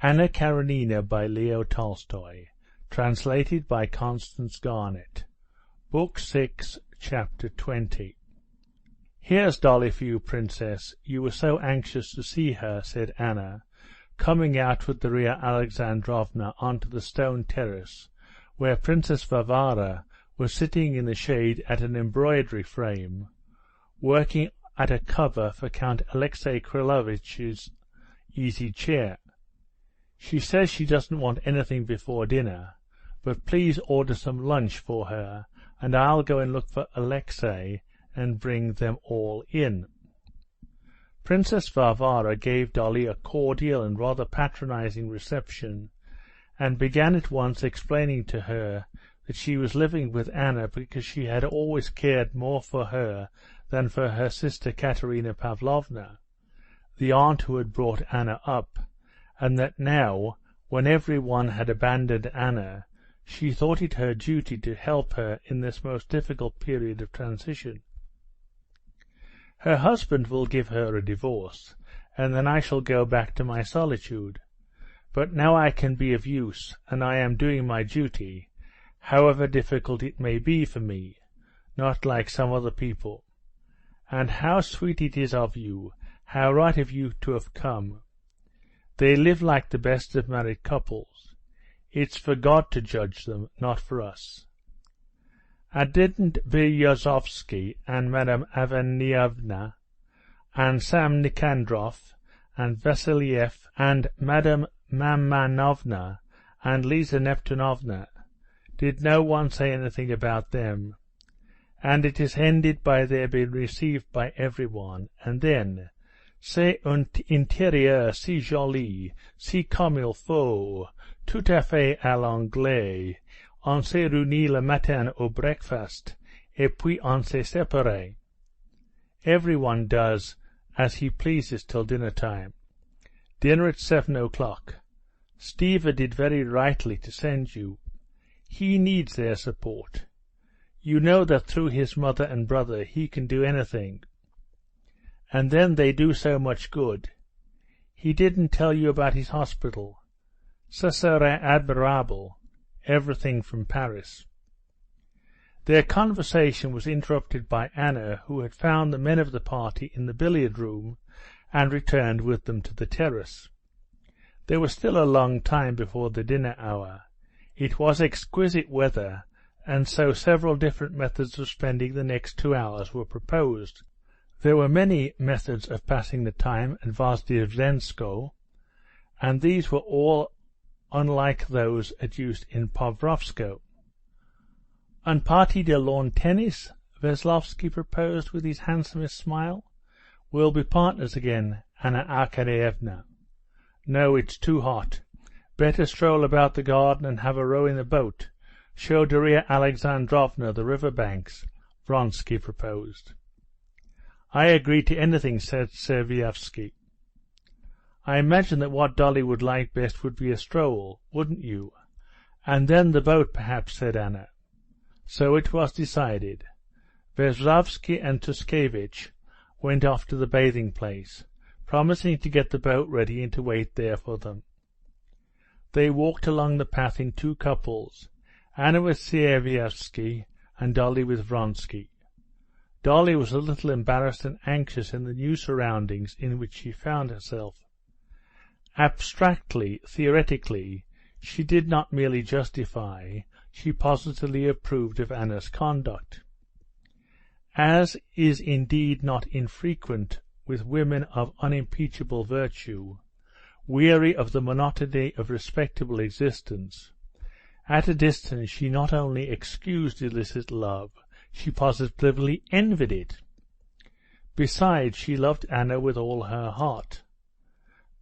Anna Karenina by Leo Tolstoy, translated by Constance Garnett. Book 6, Chapter 20. "Here's Dolly for you, Princess. You were so anxious to see her," said Anna, coming out with Darya Alexandrovna onto the stone terrace, where Princess Varvara was sitting in the shade at an embroidery frame, working at a cover for Count Alexei Krylovitch's easy chair. "She says she doesn't want anything before dinner, but please order some lunch for her, and I'll go and look for Alexei and bring them all in." Princess Varvara gave Dolly a cordial and rather patronizing reception, and began at once explaining to her that she was living with Anna because she had always cared more for her than for her sister Katerina Pavlovna, the aunt who had brought Anna up, and that now, when every one had abandoned Anna, she thought it her duty to help her in this most difficult period of transition. "Her husband will give her a divorce, and then I shall go back to my solitude. But now I can be of use, and I am doing my duty, however difficult it may be for me, not like some other people. And how sweet it is of you, how right of you to have come. They live like the best of married couples. It's for God to judge them, not for us. And didn't Beryozovsky and Madame Avanievna and Sam Nikandrov and Vasiliev and Madame Mamanovna and Lisa Neptunovna, did no one say anything about them? And it is ended by their being received by everyone, and then, c'est un intérieur si joli, si comme il faut, tout à fait à l'anglais. On s'est réunis le matin au breakfast, et puis on s'est séparés. Every one does as he pleases till dinner-time. Dinner at 7 o'clock. Stiva did very rightly to send you. He needs their support. You know that through his mother and brother he can do anything. And then they do so much good. He didn't tell you about his hospital. Ça serait admirable. Everything from Paris." Their conversation was interrupted by Anna, who had found the men of the party in the billiard-room and returned with them to the terrace. There was still a long time before the dinner hour. It was exquisite weather, and so several different methods of spending the next 2 hours were proposed. There were many methods of passing the time at Vozdvizhenskoe, and these were all unlike those used in Pokrovskoe. "Un partie de lawn tennis?" Veslovsky proposed with his handsomest smile. "We'll be partners again, Anna Arkadyevna." "No, it's too hot. Better stroll about the garden and have a row in the boat. Show Darya Alexandrovna the river banks," Vronsky proposed. "I agree to anything," said Servievsky. "I imagine that what Dolly would like best would be a stroll, wouldn't you? And then the boat, perhaps," said Anna. So it was decided. Veslovsky and Tuskevich went off to the bathing-place, promising to get the boat ready and to wait there for them. They walked along the path in 2 couples, Anna with Servievsky and Dolly with Vronsky. Dolly was a little embarrassed and anxious in the new surroundings in which she found herself. Abstractly, theoretically, she did not merely justify, she positively approved of Anna's conduct. As is indeed not infrequent with women of unimpeachable virtue, weary of the monotony of respectable existence, at a distance she not only excused illicit love, she positively envied it. Besides, she loved Anna with all her heart.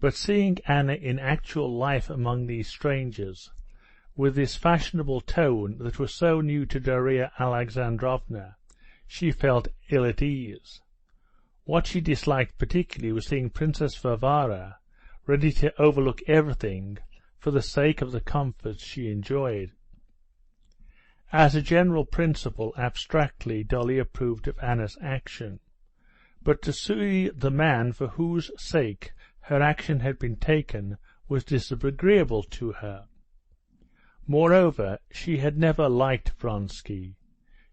But seeing Anna in actual life among these strangers, with this fashionable tone that was so new to Darya Alexandrovna, she felt ill at ease. What she disliked particularly was seeing Princess Varvara ready to overlook everything for the sake of the comforts she enjoyed. As a general principle, abstractly, Dolly approved of Anna's action, but to see the man for whose sake her action had been taken was disagreeable to her. Moreover, she had never liked Vronsky.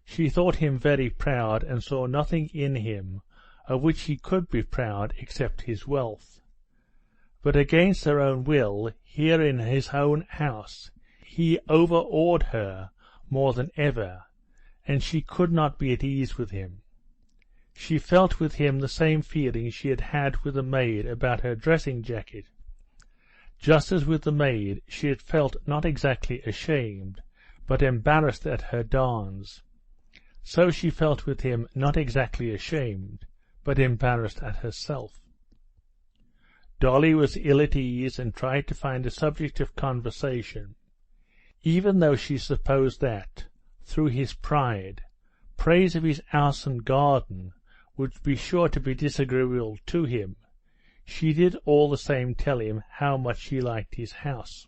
She thought him very proud and saw nothing in him of which he could be proud except his wealth. But against her own will, here in his own house, he overawed her more than ever, and she could not be at ease with him. She felt with him the same feeling she had had with the maid about her dressing jacket. Just as with the maid, she had felt not exactly ashamed, but embarrassed at her darns, so she felt with him not exactly ashamed, but embarrassed at herself. Dolly was ill at ease and tried to find a subject of conversation, even though she supposed that, through his pride, praise of his house and garden would be sure to be disagreeable to him. She did all the same tell him how much she liked his house.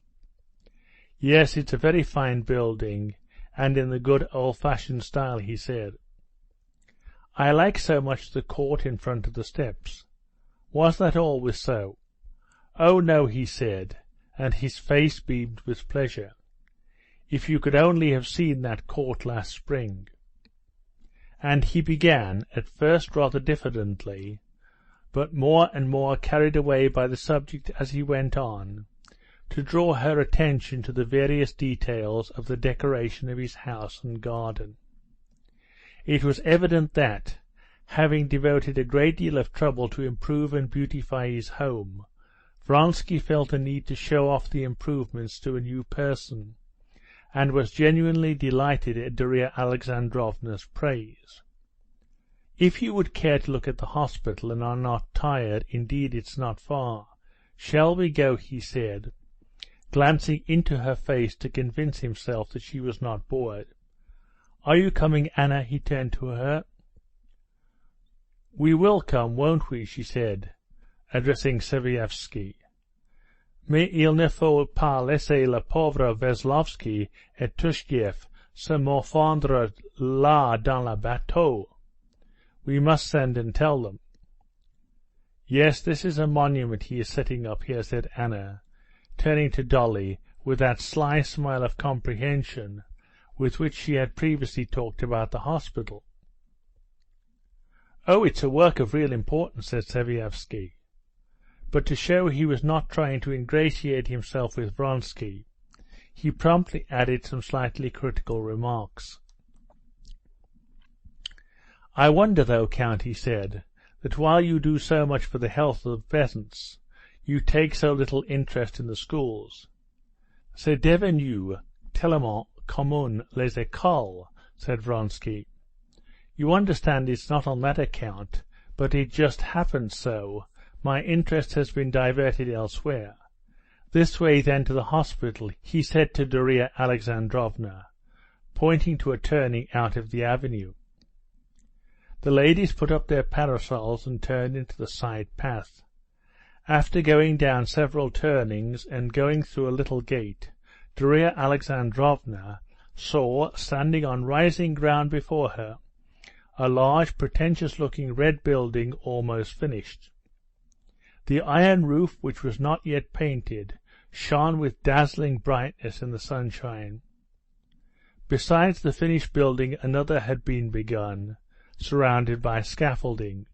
Yes, it's a very fine building, and in the good old-fashioned style, he said. I like so much the court in front of the steps. Was that always so? Oh, no, he said, and his face beamed with pleasure. If you could only have seen that court last spring. And he began, at first rather diffidently, but more and more carried away by the subject as he went on, to draw her attention to the various details of the decoration of his house and garden. It was evident that, having devoted a great deal of trouble to improve and beautify his home, Vronsky felt a need to show off the improvements to a new person, and was genuinely delighted at Darya Alexandrovna's praise. If you would care to look at the hospital and are not tired, indeed it's not far. Shall we go? He said, glancing into her face to convince himself that she was not bored. Are you coming, Anna? He turned to her. We will come, won't we? She said, addressing Sevievsky. Mais il ne faut pas laisser le pauvre Veslovsky et Tushkiev se morfondre là dans le bateau. We must send and tell them. Yes, this is a monument he is setting up here, said Anna, turning to Dolly with that sly smile of comprehension with which she had previously talked about the hospital. Oh, it's a work of real importance, said Sevievsky. But to show he was not trying to ingratiate himself with Vronsky, he promptly added some slightly critical remarks. I wonder, though, Count, he said, that while you do so much for the health of the peasants, you take so little interest in the schools. C'est devenu tellement commun les écoles, said Vronsky. You understand it's not on that account, but it just happens so. My interest has been diverted elsewhere. This way, then, to the hospital, he said to Darya Alexandrovna, pointing to a turning out of the avenue. The ladies put up their parasols and turned into the side path. After going down several turnings and going through a little gate, Darya Alexandrovna saw, standing on rising ground before her, a large, pretentious-looking red building almost finished. The iron roof, which was not yet painted, shone with dazzling brightness in the sunshine. Besides the finished building, another had been begun, surrounded by scaffolding.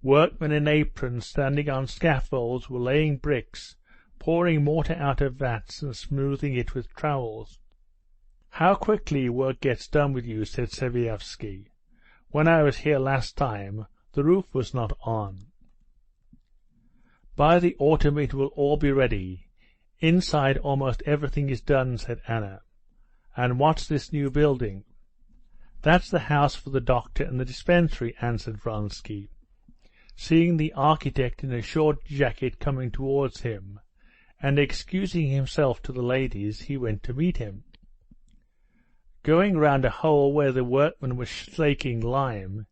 Workmen in aprons standing on scaffolds were laying bricks, pouring mortar out of vats and smoothing it with trowels. How quickly work gets done with you, said Sevievsky. When I was here last time, the roof was not on. By the autumn it will all be ready. Inside almost everything is done, said Anna. And what's this new building? That's the house for the doctor and the dispensary, answered Vronsky, seeing the architect in a short jacket coming towards him, and excusing himself to the ladies, he went to meet him. Going round a hole where the workman was slaking lime,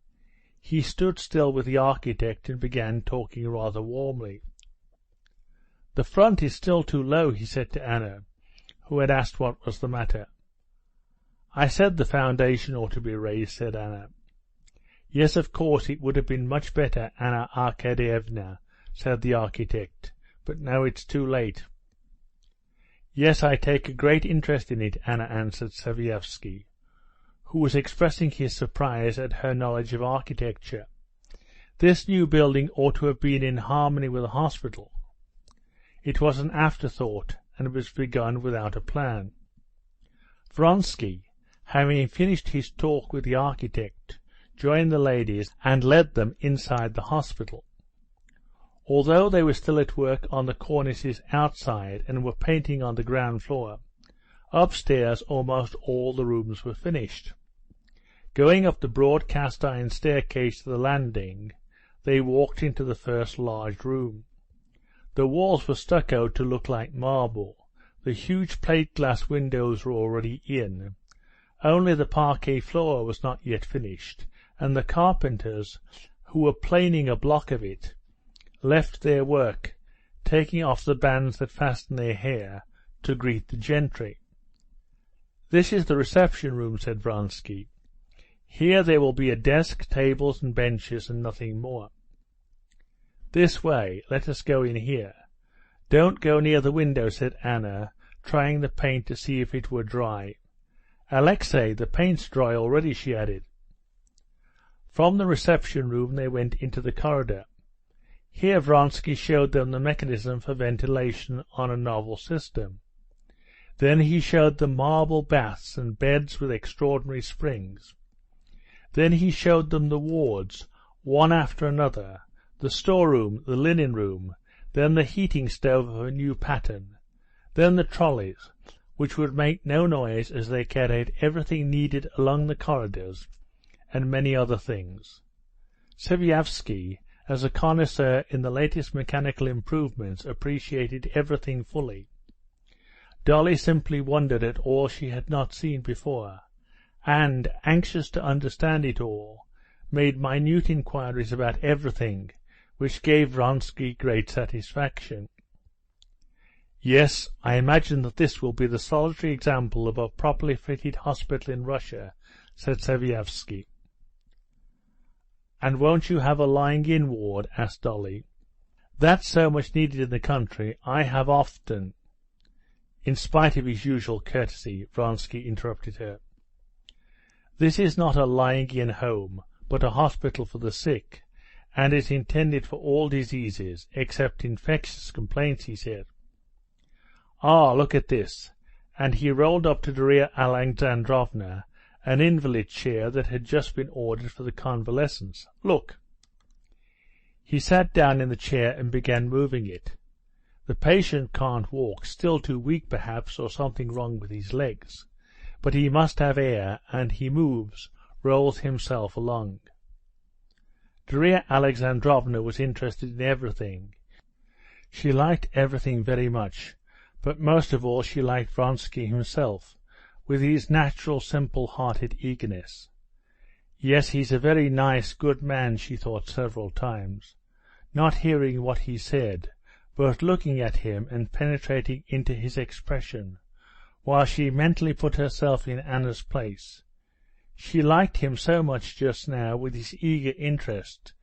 he stood still with the architect and began talking rather warmly. The front is still too low, he said to Anna, who had asked what was the matter. I said the foundation ought to be raised, said Anna. Yes, of course, it would have been much better, Anna Arkadyevna, said the architect, but now it's too late." "Yes, I take a great interest in it," Anna answered Sviazhsky, who was expressing his surprise at her knowledge of architecture. "This new building ought to have been in harmony with the hospital. It was an afterthought, and was begun without a plan." Vronsky, having finished his talk with the architect, joined the ladies and led them inside the hospital. Although they were still at work on the cornices outside and were painting on the ground floor, upstairs almost all the rooms were finished. Going up the broad cast-iron staircase to the landing, they walked into the first large room. The walls were stuccoed to look like marble, the huge plate-glass windows were already in, only the parquet floor was not yet finished, and the carpenters, who were planing a block of it, left their work, taking off the bands that fastened their hair, to greet the gentry. "This is the reception room," said Vronsky. "Here there will be a desk, tables and benches, and nothing more." "This way, let us go in here." "Don't go near the window," said Anna, trying the paint to see if it were dry. "Alexey, the paint's dry already," she added. From the reception room they went into the corridor. Here Vronsky showed them the mechanism for ventilation on a novel system. Then he showed them marble baths and beds with extraordinary springs. Then he showed them the wards, one after another, the storeroom, the linen room, then the heating stove of a new pattern, then the trolleys, which would make no noise as they carried everything needed along the corridors, and many other things. Sviazhsky, as a connoisseur in the latest mechanical improvements, appreciated everything fully. Dolly simply wondered at all she had not seen before, and, anxious to understand it all, made minute inquiries about everything, which gave Vronsky great satisfaction. "Yes, I imagine that this will be the solitary example of a properly fitted hospital in Russia," said Sviazhsky. "And won't you have a lying-in ward?" asked Dolly. "That's so much needed in the country. I have often—" In spite of his usual courtesy, Vronsky interrupted her. "This is not a lying-in home, but a hospital for the sick, and is intended for all diseases, except infectious complaints," he said. "Ah, look at this," and he rolled up to Darya Alexandrovna an invalid chair that had just been ordered for the convalescents. "Look." He sat down in the chair and began moving it. The patient can't walk, still too weak perhaps, or something wrong with his legs, but he must have air, and he moves, rolls himself along. Darya Alexandrovna was interested in everything. She liked everything very much, but most of all she liked Vronsky himself, with his natural simple-hearted eagerness. "Yes, he's a very nice, good man," she thought several times, not hearing what he said, but looking at him and penetrating into his expression, while she mentally put herself in Anna's place. She liked him so much just now with his eager interest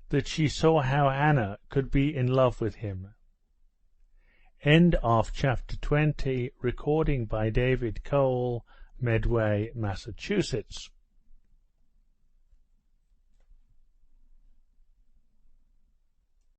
that she saw how Anna could be in love with him. End of chapter 20, recording by David Cole, Medway, Massachusetts.